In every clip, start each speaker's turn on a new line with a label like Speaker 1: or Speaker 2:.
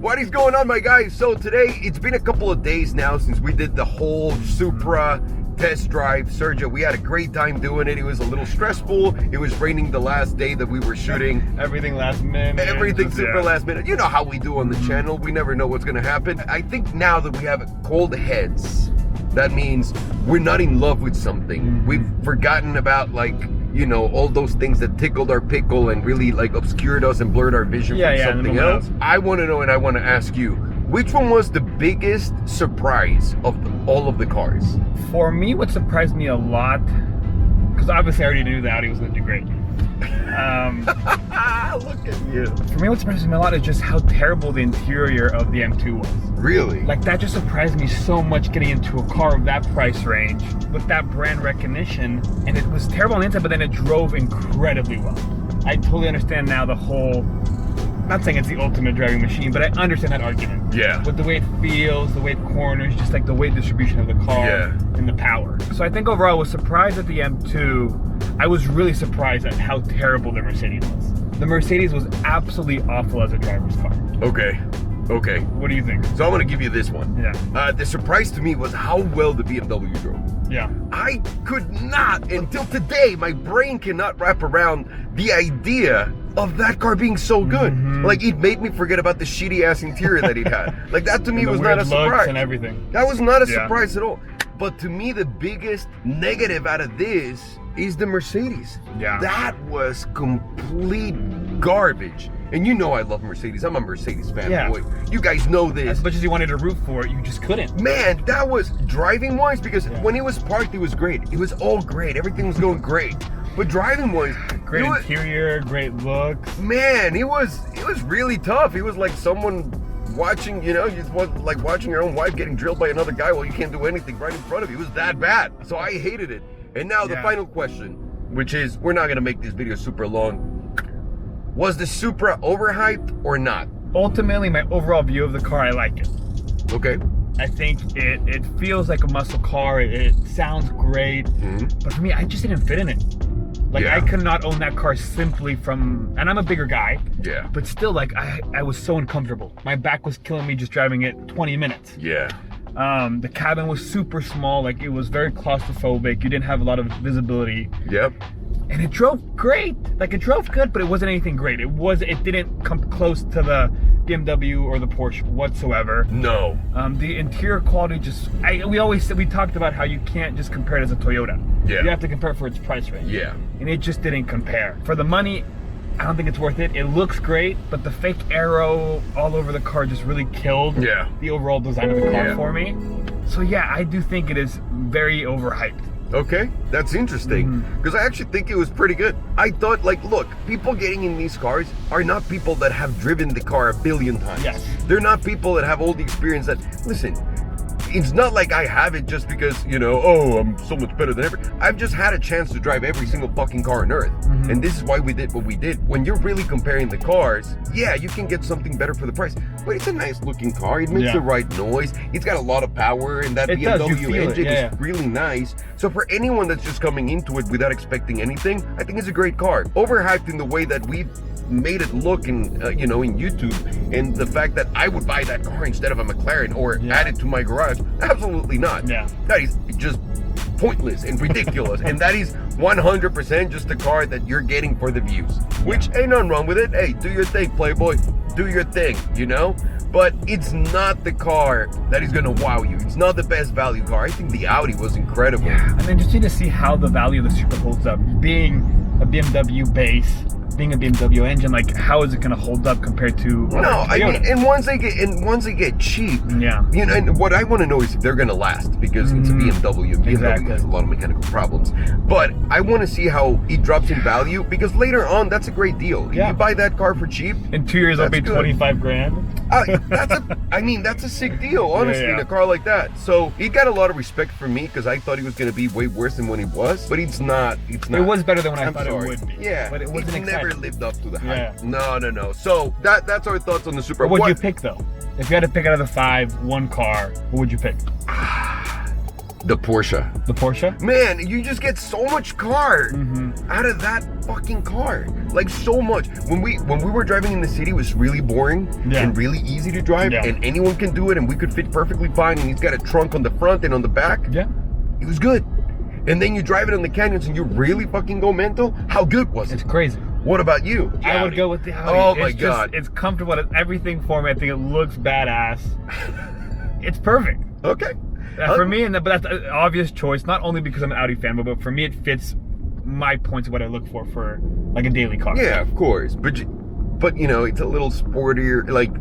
Speaker 1: What is going on, my guys? So today, it's been a couple of days now since we did the whole Supra test drive. Sergio, we had a great time doing it. It was a little stressful. It was raining the last day that we were shooting.
Speaker 2: Everything last minute.
Speaker 1: Everything super last minute. You know how we do on the channel. We never know what's gonna happen. I think now that we have cold heads, that means we're not in love with something. We've forgotten about, like, you know, all those things that tickled our pickle and really like obscured us and blurred our vision from something else. I want to know, and I want to ask you, which one was the biggest surprise of all of the cars?
Speaker 2: For me, what surprised me a lot, because obviously I already knew the Audi was going to do great.
Speaker 1: Look at you.
Speaker 2: For me, what surprised me a lot is just how terrible the interior of the M2 was.
Speaker 1: Really?
Speaker 2: Like, that just surprised me so much getting into a car of that price range with that brand recognition. And it was terrible on the inside, but then it drove incredibly well. I totally understand now the whole, not saying it's the ultimate driving machine, but I understand that argument.
Speaker 1: Yeah.
Speaker 2: With the way it feels, the way it corners, just like the weight distribution of the car and the power. So I think overall I was surprised at the M2. I was really surprised at how terrible the Mercedes was. The Mercedes was absolutely awful as a driver's car.
Speaker 1: Okay.
Speaker 2: What do you think?
Speaker 1: So I'm gonna give you this one.
Speaker 2: Yeah.
Speaker 1: The surprise to me was how well the BMW drove.
Speaker 2: Yeah.
Speaker 1: I could not, until today, my brain cannot wrap around the idea of that car being so good. Like, it made me forget about the shitty ass interior that it had. Like, that to me was not a surprise.
Speaker 2: And everything.
Speaker 1: That was not a surprise at all. But to me, the biggest negative out of this is the Mercedes.
Speaker 2: Yeah.
Speaker 1: That was complete garbage. And you know I love Mercedes. I'm a Mercedes fanboy. You guys know this.
Speaker 2: As much as you wanted to root for it, you just couldn't.
Speaker 1: Man, that was driving-wise, because when it was parked, it was great. It was all great. Everything was going great. But driving-wise,
Speaker 2: great interior, great looks.
Speaker 1: Man, it was really tough. It was like someone watching, you know, you was like watching your own wife getting drilled by another guy while you can't do anything right in front of you. It was that bad. So I hated it. And now the final question, which is, we're not gonna make this video super long. Was the Supra overhyped or not?
Speaker 2: Ultimately, my overall view of the car, I like it.
Speaker 1: Okay.
Speaker 2: I think it feels like a muscle car. It sounds great. But for me, I just didn't fit in it. Like, I could not own that car simply from, and I'm a bigger guy. Yeah. But still, like, I was so uncomfortable. My back was killing me just driving it 20 minutes.
Speaker 1: Yeah.
Speaker 2: The cabin was super small. Like, it was very claustrophobic. You didn't have a lot of visibility.
Speaker 1: Yep.
Speaker 2: And it drove great. Like, it drove good, but it wasn't anything great. It didn't come close to the BMW or the Porsche whatsoever.
Speaker 1: No.
Speaker 2: The interior quality just, we talked about how you can't just compare it as a Toyota. Yeah. You have to compare it for its price range. Yeah. And it just didn't compare. For the money, I don't think it's worth it. It looks great, but the fake arrow all over the car just really killed the overall design of the car for me. So yeah, I do think it is very overhyped.
Speaker 1: Okay, that's interesting, because I actually think it was pretty good. I thought, like, look, people getting in these cars are not people that have driven the car a billion times.
Speaker 2: Yes.
Speaker 1: They're not people that have all the experience that, listen, it's not like I have it just because, you know, oh, I'm so much better than ever. I've just had a chance to drive every single fucking car on earth. And this is why we did what we did. When you're really comparing the cars, yeah, you can get something better for the price. But it's a nice looking car. It makes the right noise. It's got a lot of power, and that BMW engine is really nice. So for anyone that's just coming into it without expecting anything, I think it's a great car. Overhyped in the way that we've made it look in, you know, in YouTube, and the fact that I would buy that car instead of a McLaren or add it to my garage, absolutely not. That is just pointless and ridiculous. And that is 100% just the car that you're getting for the views, which ain't nothing wrong with it. Hey, do your thing, Playboy, do your thing, you know? But it's not the car that is gonna wow you. It's not the best value car. I think the Audi was incredible.
Speaker 2: I'm interested to see how the value of the Supra holds up. Being a BMW base, being a BMW engine, like, how is it going to hold up compared to
Speaker 1: I mean, and once they get cheap, you know, and what I want to know is if they're going to last, because it's a BMW. BMW has a lot of mechanical problems, but I want to see how it drops in value, because later on, that's a great deal. If you buy that car for cheap,
Speaker 2: in 2 years, I'll pay 25 grand.
Speaker 1: That's a sick deal, honestly, in a car like that. So he got a lot of respect from me, because I thought he was going to be way worse than when he was, but it's not. It
Speaker 2: was better than when I thought it would be.
Speaker 1: Yeah,
Speaker 2: but it wasn't
Speaker 1: exciting. Never lived up to the hype. No. So that's our thoughts on the Supra.
Speaker 2: What would you pick, though? If you had to pick out of the 5, one car, what would you pick?
Speaker 1: The Porsche.
Speaker 2: The Porsche?
Speaker 1: Man, you just get so much car out of that fucking car. Like so much. When we were driving in the city, it was really boring and really easy to drive, and anyone can do it, and we could fit perfectly fine. And he's got a trunk on the front and on the back.
Speaker 2: Yeah.
Speaker 1: It was good. And then you drive it on the canyons and you really fucking go mental. How good was it?
Speaker 2: It's crazy.
Speaker 1: What about you?
Speaker 2: I would go with the Audi.
Speaker 1: Oh my God.
Speaker 2: It's comfortable. It's everything for me. I think it looks badass. It's perfect.
Speaker 1: Okay.
Speaker 2: For me, but that's an obvious choice. Not only because I'm an Audi fan, but for me, it fits my points of what I look for like a daily car.
Speaker 1: Yeah, of course. But you know, it's a little sportier. Like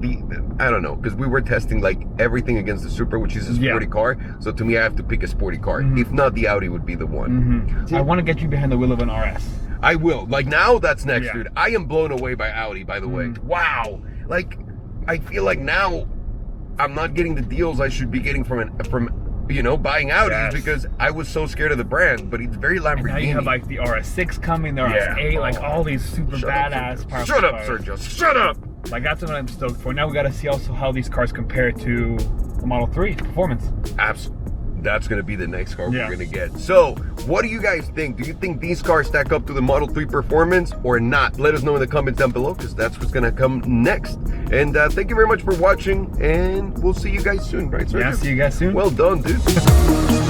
Speaker 1: I don't know, because we were testing like everything against the Supra, which is a sporty car. So to me, I have to pick a sporty car. If not, the Audi would be the one.
Speaker 2: I want to get you behind the wheel of an RS.
Speaker 1: I will. Like now, that's next, dude. I am blown away by Audi, by the way. Wow. Like, I feel like now I'm not getting the deals I should be getting from buying Audis because I was so scared of the brand. But it's very Lamborghini.
Speaker 2: And now you have like the RS6 coming, the RS8, like all these super badass powerful
Speaker 1: Shut up,
Speaker 2: cars.
Speaker 1: Sergio. Shut up.
Speaker 2: Like that's what I'm stoked for. Now we got to see also how these cars compare to the Model 3 performance.
Speaker 1: Absolutely. That's going to be the next car we're going to get. So, what do you guys think? Do you think these cars stack up to the Model 3 performance or not? Let us know in the comments down below because that's what's going to come next. And thank you very much for watching, and we'll see you guys soon, right, sir?
Speaker 2: Yeah, see you guys soon.
Speaker 1: Well done, dude.